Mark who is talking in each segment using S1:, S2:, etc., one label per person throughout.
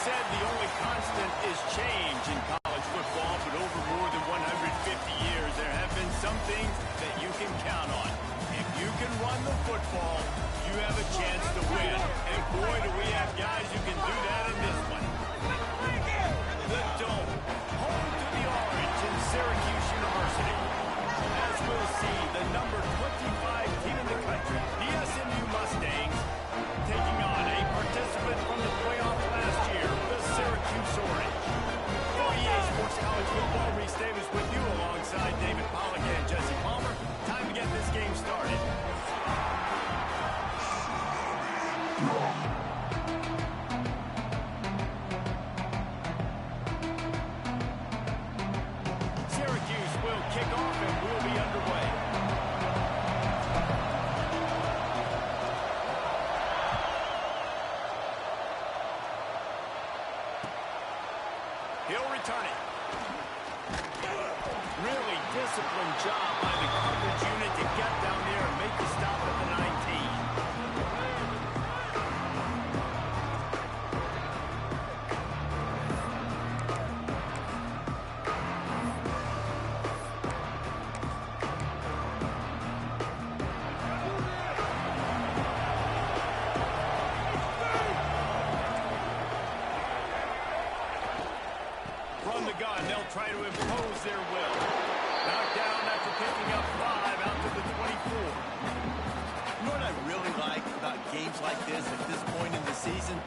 S1: said the only constant is change in college football, but over more than 150 years, there have been some things that you can count on. If you can run the football, you have a chance to win. And boy, do we have guys who can do that in this one. The Dome, home to the Orange in Syracuse University. As we'll see, the number 25 team in the country, the SMU Mustangs, taking on a participant from the playoff last year, the Syracuse Orange. For EA Sports College Football, Reese Davis with you alongside David Pollack and Jesse Palmer. Time to get this game started. Syracuse will kick off and we'll be underway. He'll return it. Really disciplined job by the Carthage unit to get down there and make the stop at the 19. From the gun, they'll try to impose their will. Knocked down after picking up 5 out to the 24.
S2: You know what I really like about games like this at this point in the season?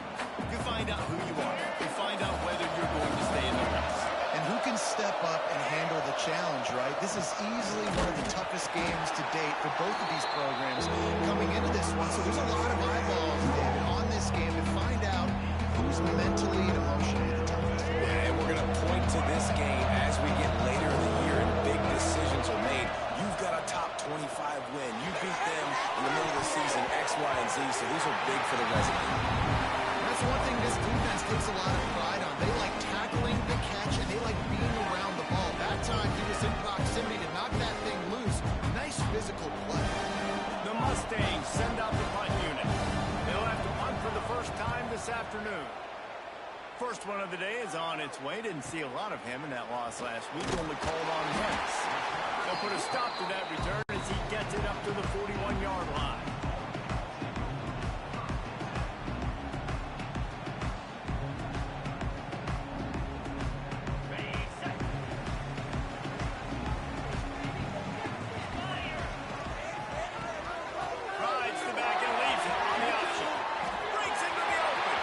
S2: You find out who you are. You find out whether you're going to stay in the race.
S3: And who can step up and handle the challenge, right? This is easily one of the toughest games to date for both of these programs coming into this one. So there's a lot of eyeballs, David, on this game to find out who's mentally and emotionally the toughest.
S4: Yeah, and we're going to point to this game as we get later in the year and big decisions are made. You've got a top 25 win. You beat them in the middle of the season, X, Y, and Z, so these are big for the resume.
S3: That's one thing this defense takes a lot of pride on. They like tackling the catch, and they like being around the ball. That time, he was in proximity to knock that thing loose. Nice physical play.
S1: The Mustangs send out the punt unit. They'll have to punt for the first time this afternoon. First one of the day is on its way. Didn't see a lot of him in that loss last week. Only called on once. They'll put a stop to that return as he gets it up to the 41-yard line. Rides the back and leaves it on the option. Breaks into the open.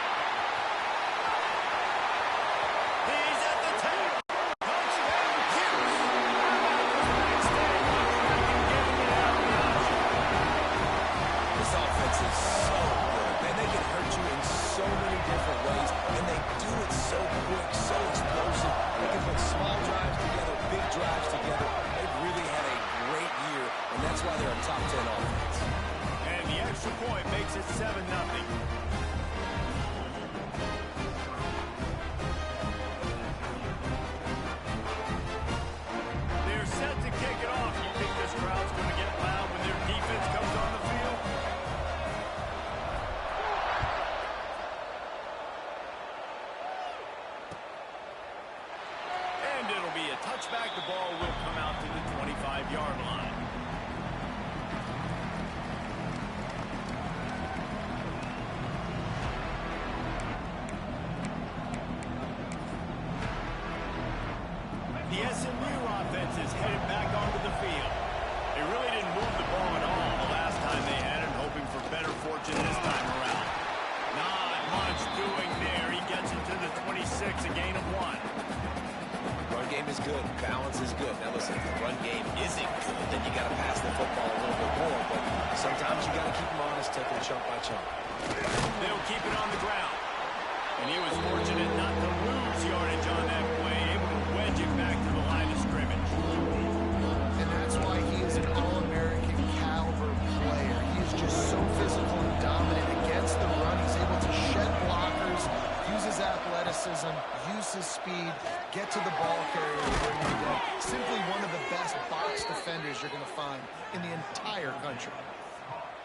S1: He's at the 10. Touchdown, Cuse. Staying on track and getting it out of the option.
S4: This offense is so good, man. They can hurt you in so many different ways, and they do it so quick, so explosive. They can put small drives together, big drives together. They've really had a great year, and that's why they're a top 10 offense.
S1: And the extra point makes it 7-0. They're set to kick it off. You think this crowd's going to get loud when their defense comes on the field? And it'll be a touchback. The ball will come out to the 25-yard line. The SMU offense is headed back onto the field. They really didn't move the ball at all the last time they had it, hoping for better fortune this time around. Not much doing there. He gets it to the 26, a gain of 1.
S4: Run game is good. Balance is good. Now listen, if the run game isn't good, then you got to pass the football a little bit more. But sometimes you got to keep them honest, taking it chunk by chunk.
S1: They'll keep it on the ground. And he was fortunate not to lose yardage on that play, able to wedge it back to the line of scrimmage.
S3: And that's why he is an All-American caliber player. He is just so physical and dominant against the run. He's able to shed blockers, use his athleticism, use his speed, get to the ball carrier and bring him down. Simply one of the best box defenders you're going to find in the entire country.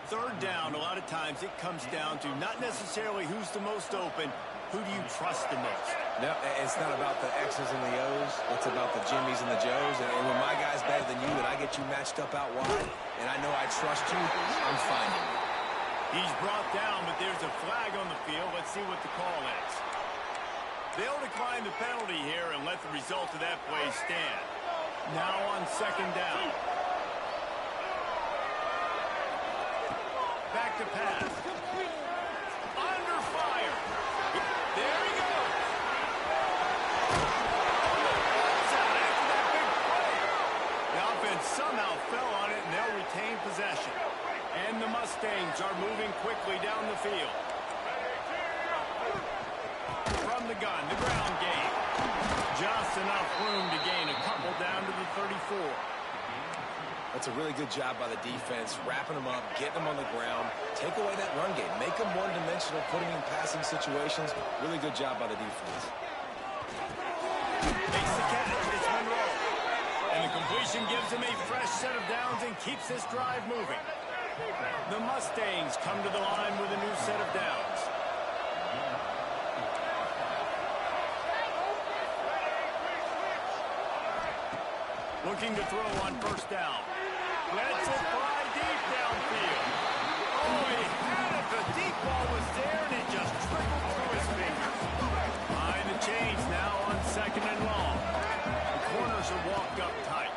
S1: Third down, a lot of times it comes down to not necessarily who's the most open, Who do you trust the most?
S4: No, it's not about the X's and the O's. It's about the Jimmies and the Joes. And when my guy's better than you and I get you matched up out wide, and I know I trust you, I'm finding you.
S1: He's brought down, but there's a flag on the field. Let's see what the call is. They'll decline the penalty here and let the result of that play stand. Now on second down. Back to pass. Under fire. There he goes. Ball's out after that big play. The offense somehow fell on it, and they'll retain possession. And the Mustangs are moving quickly down the field. From the gun, the ground game. Just enough room to gain a couple down to the 34.
S4: That's a really good job by the defense, wrapping them up, getting them on the ground, take away that run game, make them one-dimensional, put them in passing situations. Really good job by the defense.
S1: Makes the catch. It's Monroe. And the completion gives him a fresh set of downs and keeps this drive moving. The Mustangs come to the line with a new set of downs. Looking to throw on first down. Lets it fly deep downfield. Oh, he had it. The deep ball was there, and it just trickled through his fingers. Behind the chains now on second and long. The corners are walked up tight.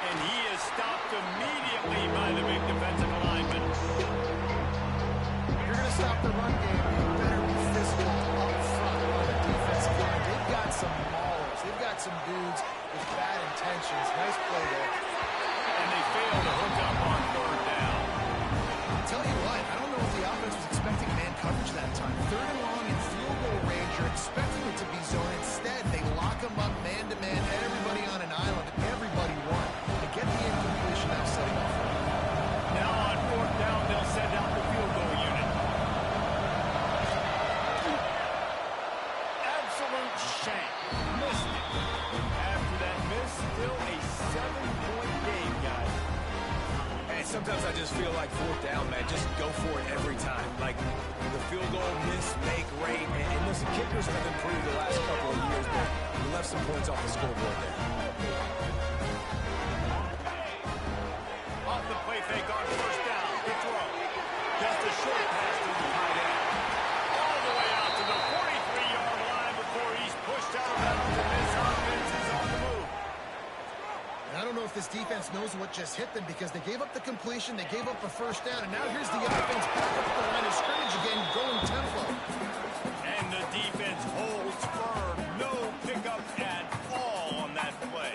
S1: And he is stopped immediately by the big defensive lineman.
S3: If you're going to stop the run game, you better be physical up front on the defensive line. They've got some maulers. They've got some dudes with bad intentions. Nice play there.
S1: And they fail to hook up on third down.
S3: I'll tell you what, I don't know if the offense was expecting man coverage that time. Third and long in field goal range, you're expecting it to be zone. Instead, they lock them up man-to-man, everybody on an island, and everybody won. They get the incompletion now setting up.
S1: Now on fourth down, they'll send out the field goal unit. Absolute shank. Missed it. After that miss, still a 7-point game, guys.
S4: And sometimes I just feel like fourth down, man, just go for it every time. Like the field goal, miss, make, rate. And listen, kickers have improved the last couple of years, but we left some points off the scoreboard there.
S1: Off the play fake on first down. The throw. Just a short pass to the tight end. All the way out to the 43-yard line before he's pushed out of bounds, and this offense is on the move.
S3: And I don't know if this defense knows what just hit them because they gave up the completion, they gave up a first down, and now here's the offense back up the line of scrimmage again, going tempo.
S1: And the defense holds firm. No pickup at all on that play.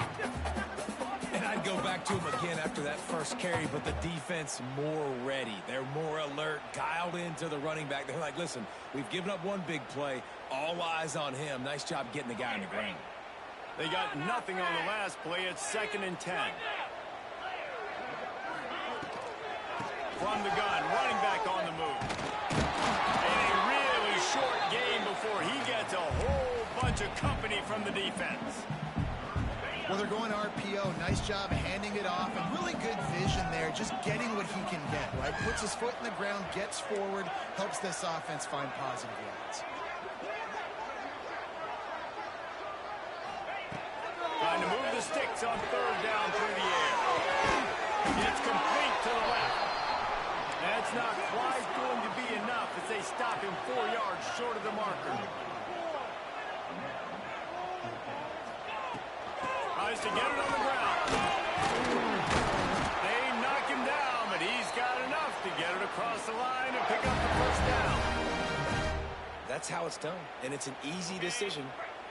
S4: And I'd go back to him again after that first carry, but the defense more ready. They're more alert, dialed into the running back. They're like, listen, we've given up one big play. All eyes on him. Nice job getting the guy on the ground.
S1: They got nothing on the last play. It's 2nd and 10. From the gun, running back on the move. And a really short game before he gets a whole bunch of company from the defense.
S3: Well, they're going RPO. Nice job handing it off, and really good vision there, just getting what he can get, right? Puts his foot in the ground, gets forward, helps this offense find positive yards.
S1: Trying to move the sticks on third down through the air. It's complete to the left. That's not quite going to be enough as they stop him 4 yards short of the marker. Tries to get it on the ground. They knock him down, but he's got enough to get it across the line and pick up the first down.
S4: That's how it's done, and it's an easy decision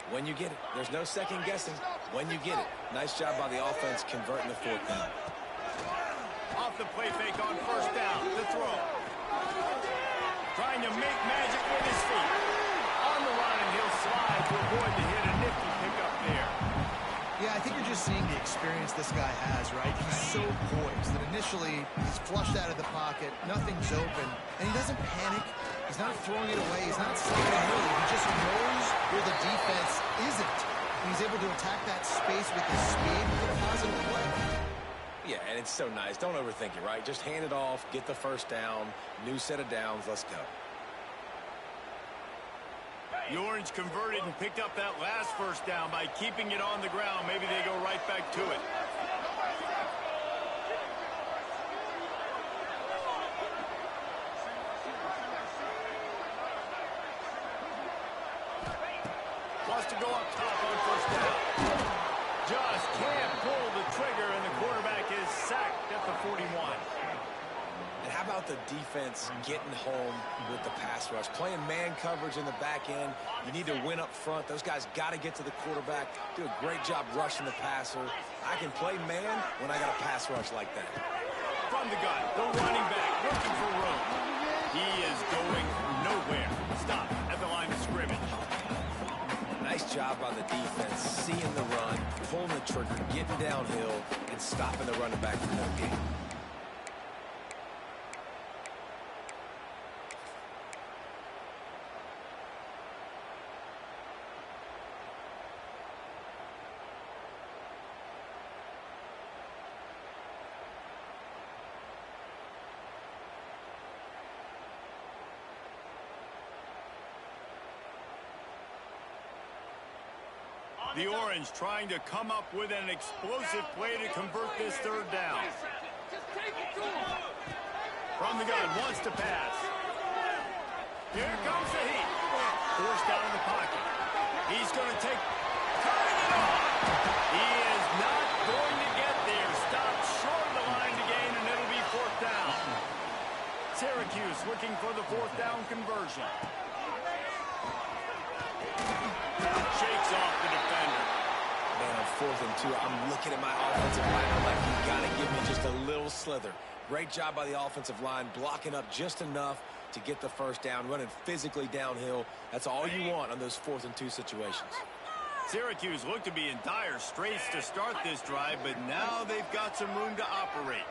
S4: when you get it. There's no second guessing when you get it. Nice job by the offense converting the fourth down.
S1: Off the play fake on first down. The throw. Trying to make magic with his feet. On the run, and he'll slide to avoid the hit. A nifty pickup there.
S3: Yeah, I think you're just seeing the experience this guy has, right? He's so poised that initially he's flushed out of the pocket, nothing's open, and he doesn't panic. He's not throwing it away. He's not stopping early. He just knows where the defense isn't. And he's able to attack that space with his speed with a positive play.
S4: Yeah, and it's so nice. Don't overthink it, right? Just hand it off, get the first down, new set of downs, let's go.
S1: The Orange converted and picked up that last first down by keeping it on the ground. Maybe they go right back to it. Wants to go up top on first down. Just can't pull the trigger, and the quarterback is sacked at the 41.
S4: And how about the defense getting home with the pass rush? Playing man coverage in the back end. You need to win up front. Those guys got to get to the quarterback. Do a great job rushing the passer. I can play man when I got a pass rush like that.
S1: From the gun, the running back looking for room. He is going nowhere. Stop at the line of scrimmage.
S4: Nice job by the defense, seeing the run, pulling the trigger, getting downhill, and stopping the running back from no gain.
S1: The Orange trying to come up with an explosive play to convert this third down. From the gun, wants to pass. Here comes the heat. Forced down in the pocket. He's going to take, cutting it off. He is not going to get there. Stopped short of the line to gain, and it'll be fourth down. Syracuse looking for the fourth down conversion. Shakes off the defender.
S4: Man, on 4th and 2, I'm looking at my offensive line. I'm like, you got to give me just a little slither. Great job by the offensive line, blocking up just enough to get the first down, running physically downhill. That's all you want on those 4th and 2 situations.
S1: Syracuse looked to be in dire straits to start this drive, but now they've got some room to operate.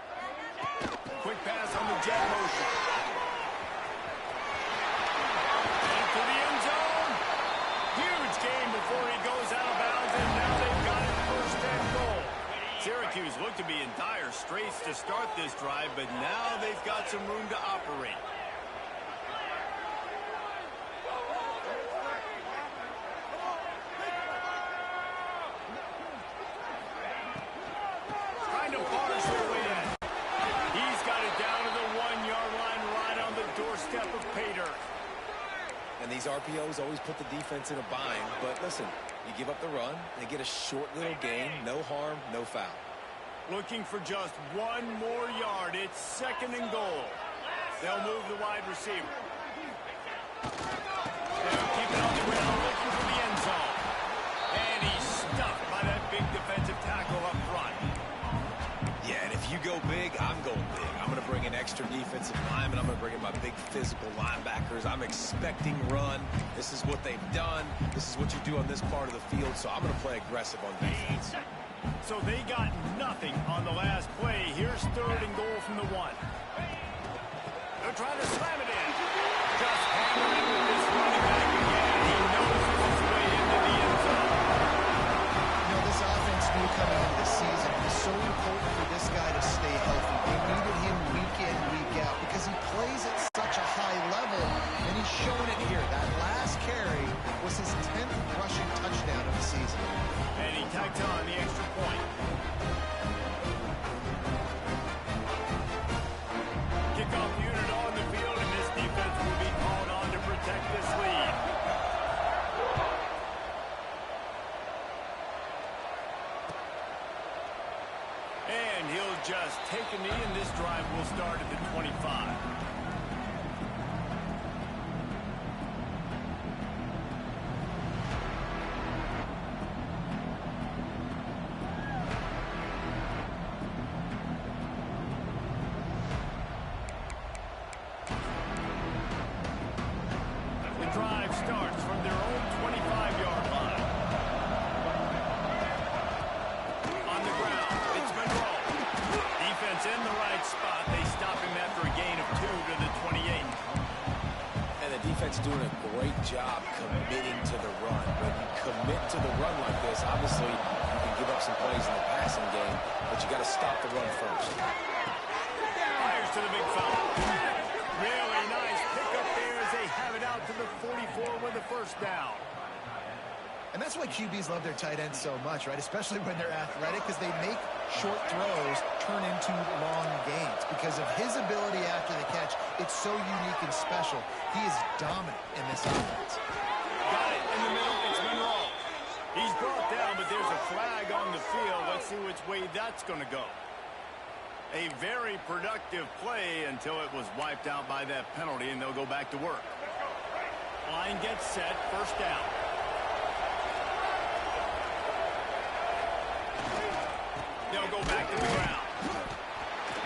S1: Quick pass on the jet motion. Into the end zone. Huge game before he goes out of bounds, and now they've got it first and goal. Syracuse looked to be in dire straits to start this drive, but now they've got some room to operate. Trying to parse their way in. He's got it down to the 1-yard line, right on the doorstep of pay dirt.
S4: And these RPOs always put the defense in a bind. But listen, you give up the run, they get a short little gain, no harm, no foul.
S1: Looking for just one more yard. It's 2nd and goal. They'll move the wide receiver. They'll keep it on the ground, looking for the end zone. And he's stuffed by that big defensive tackle up front.
S4: Yeah, and if you go big, I'm going big. I'm going to bring in extra defensive linemen. I'm going to bring in my big physical linebackers. I'm expecting run. This is what they've done. This is what you do on this part of the field, so I'm going to play aggressive on defense.
S1: So they got nothing on the last play. Here's 3rd and goal from the 1. They're trying to slam it in. Just hammering with this running back again. He knows it's his way into the end zone.
S3: You know, this offense knew coming into the season it was so important for this guy to stay healthy. They needed him week in, week out because he plays at such a high level, and he's shown it here. That last carry was his 10th rushing touchdown of the season.
S1: And he tacked on the extra point. Kickoff unit on the field, and this defense will be called on to protect this lead. And he'll just take a knee, and this drive will start at the 25. The drive starts from their own 25-yard line. On the ground, it's Monroe. Defense in the right spot. They stop him after a gain of 2 to the 28.
S4: And the defense doing a great job committing to the run. When you commit to the run like this, obviously you can give up some plays in the passing game, but you got to stop the run first.
S1: Fires to the big foul. Really nice pickup there as they have it out to the 44 with the first down.
S3: QBs love their tight ends so much, right? Especially when they're athletic, because they make short throws turn into long gains. Because of his ability after the catch, it's so unique and special. He is dominant in this offense.
S1: Got it in the middle. It's Monroe. He's brought down, but there's a flag on the field. Let's see which way that's going to go. A very productive play until it was wiped out by that penalty, and they'll go back to work. Line gets set. First down. They'll go back to the ground.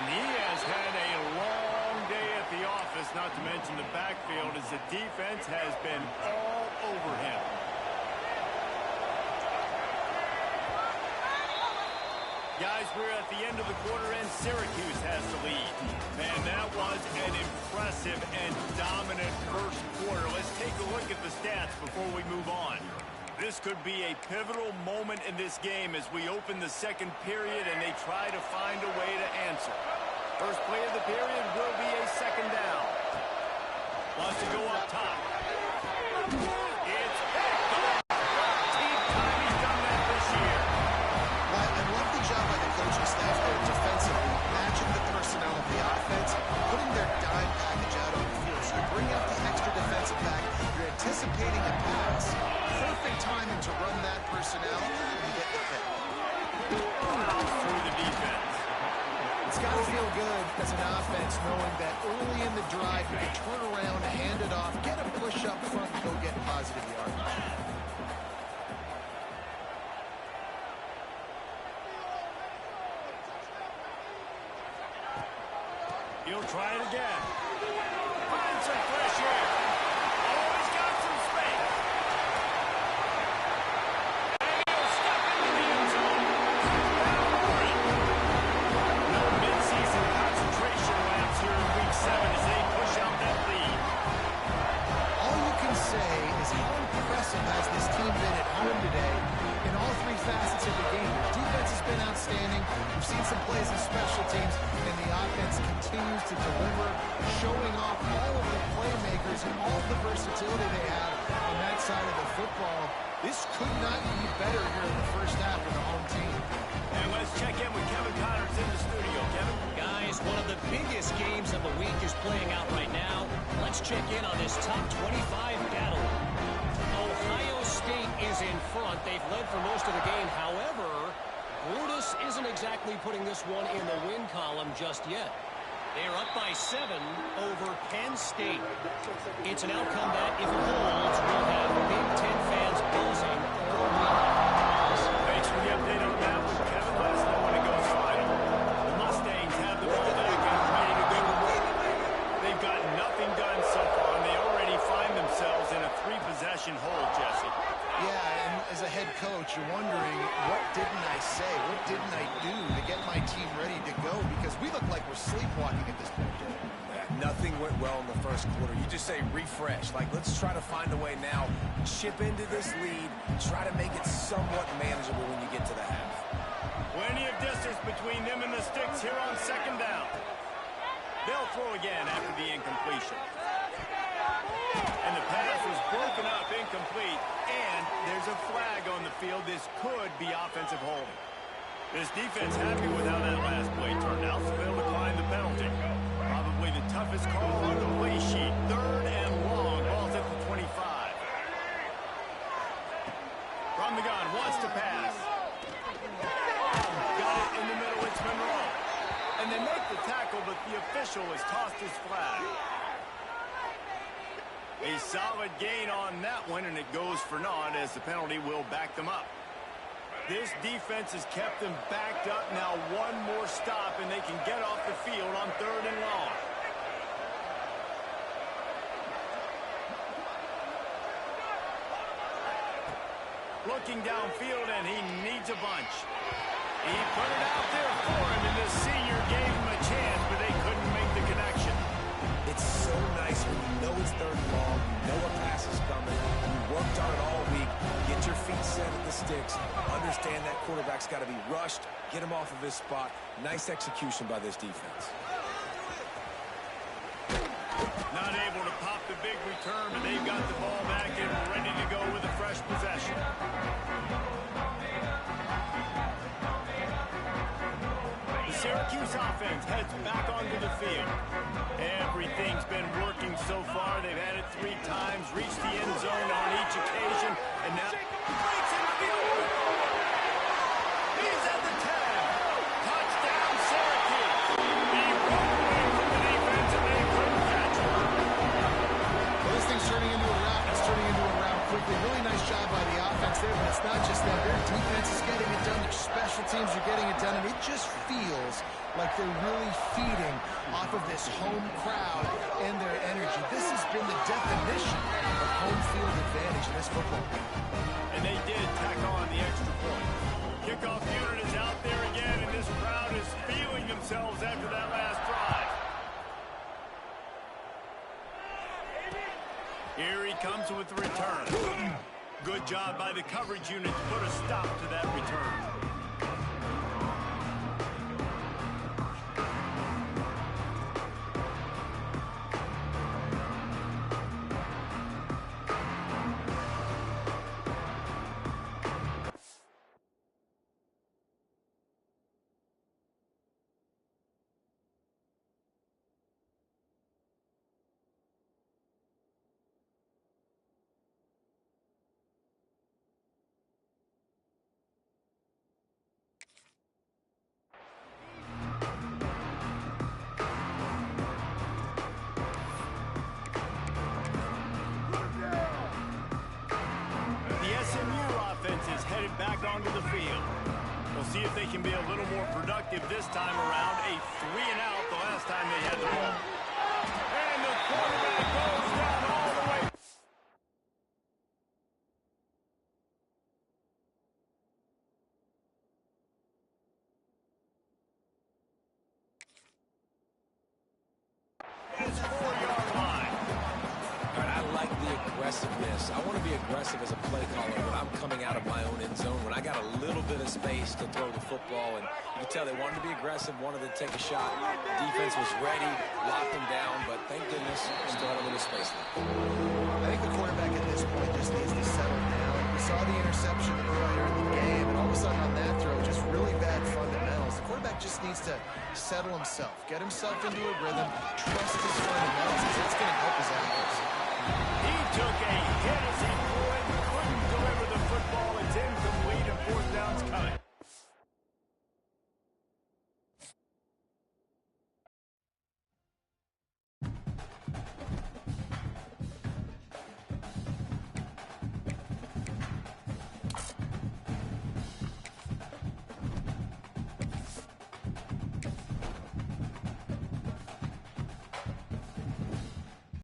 S1: And he has had a long day at the office, not to mention the backfield, as the defense has been all over him. Guys, we're at the end of the quarter, and Syracuse has the lead. Man, that was an impressive and dominant first quarter. Let's take a look at the stats before we move on. This could be a pivotal moment in this game as we open the second period and they try to find a way to answer. First play of the period will be a second down. Wants to go up top. It's picked off. 13th time he's done that this year.
S3: Well, I love the job by the coaching staff there defensively, matching the personnel of the offense, putting their dime package out on the field. So you bring out the extra defensive back, you're anticipating a pass. Perfect timing to run that personnel and you get the pick.
S1: Through the defense.
S3: It's got to feel good as an offense knowing that early in the drive you can turn around, hand it off, get a push up front, and go get positive yardage.
S1: He'll try it again. Find some fresh air. Oh, he's got some space. And he'll step into the end zone. No midseason concentration laps here in Week 7 as they push out that lead.
S3: All you can say is how impressive has this team been at home today in all three facets of the game. The defense has been outstanding. We've seen some plays in special teams, and the offense continues to deliver, showing off all of the playmakers and all of the versatility they have on that side of the football. This could not be better here in the first half for the home team.
S1: And let's check in with Kevin Connors in the studio. Kevin?
S5: Guys, one of the biggest games of the week is playing out right now. Let's check in on this top 25 battle. Ohio State is in front. They've led for most of the game. However, Brutus isn't exactly putting this one in the win column just yet. They're up by 7 over Penn State. It's an outcome that, if it holds, will have Big Ten fans buzzing all week.
S1: Thanks for the update on that one, Kevin. Let us know when it goes final. The Mustangs have the ball back and are ready to go to work. They've got nothing done so far, and they already find themselves in a 3-possession hole, Jesse.
S3: Yeah, and as a head coach, you're wondering, what didn't I say? What didn't I do to get my team ready to go? Because we look like we're sleepwalking at this point, Jay.
S4: Nothing went well in the first quarter. You just say refresh. Like, let's try to find a way now. Chip into this lead. Try to make it somewhat manageable when you get to the half.
S1: Plenty of distance between them and the sticks here on second down. They'll throw again after the incompletion. And the pass was broken up, incomplete, and there's a flag on the field. This could be offensive holding. This defense happy with how that last play turned out, so they'll decline the penalty. Probably the toughest call on the play sheet. 3rd and long. Ball's at the 25. From the gun, wants to pass. Got it in the middle. It's Monroe. And they make the tackle, but the official has tossed his flag. A solid gain on that one, and it goes for naught as the penalty will back them up. This defense has kept them backed up. Now one more stop, and they can get off the field on 3rd and long. Looking downfield, and he needs a bunch. He put it out there for him, and the senior gave him a chance, but they couldn't make the connection.
S4: It's so nice when you know it's 3rd and long, you know a pass is coming, you worked on it all week, get your feet set at the sticks, understand that quarterback's got to be rushed, get him off of his spot. Nice execution by this defense.
S1: Not able to pop the big return, but they've got the ball back and ready to go with a fresh possession. The Syracuse offense heads back onto the field. Everything's been working so far. They've had it 3 times, reached the end zone on each occasion, and now breaks into the open. He's at the 10. Touchdown, Syracuse. He rolled away from the defense, and they couldn't catch him.
S3: Well, this thing's turning into a rout. It's turning into a rout quickly. Really nice job by the offense there, but it's not just that. Their defense is getting it done. Their special teams are getting it done, and it just feels like they're really feeding off of this home crowd and their energy. This has been the definition of home field advantage in this football game.
S1: And they did tack on the extra point. Kickoff unit is out there again, and this crowd is feeling themselves after that last drive. Here he comes with the return. Good job by the coverage unit to put a stop to that return. SMU offense is headed back onto the field. We'll see if they can be a little more productive this time around. A 3-and-out the last time they had the ball. And the quarterback goes down all the way. His 4-yard line.
S4: All right, I like the aggressiveness. I want to be aggressive as a play caller when I'm coming out of my own end zone, when I got a little bit of space to throw the football. And you can tell they wanted to be aggressive, wanted to take a shot. Defense was ready, locked them down, but thank goodness still had a little space left.
S3: I think the quarterback at this point just needs to settle down. We saw the interception earlier in the game, and all of a sudden on that throw, just really bad fundamentals. The quarterback just needs to settle himself, get himself into a rhythm, trust his fundamentals, because that's going to help his accuracy.
S1: He took a hit as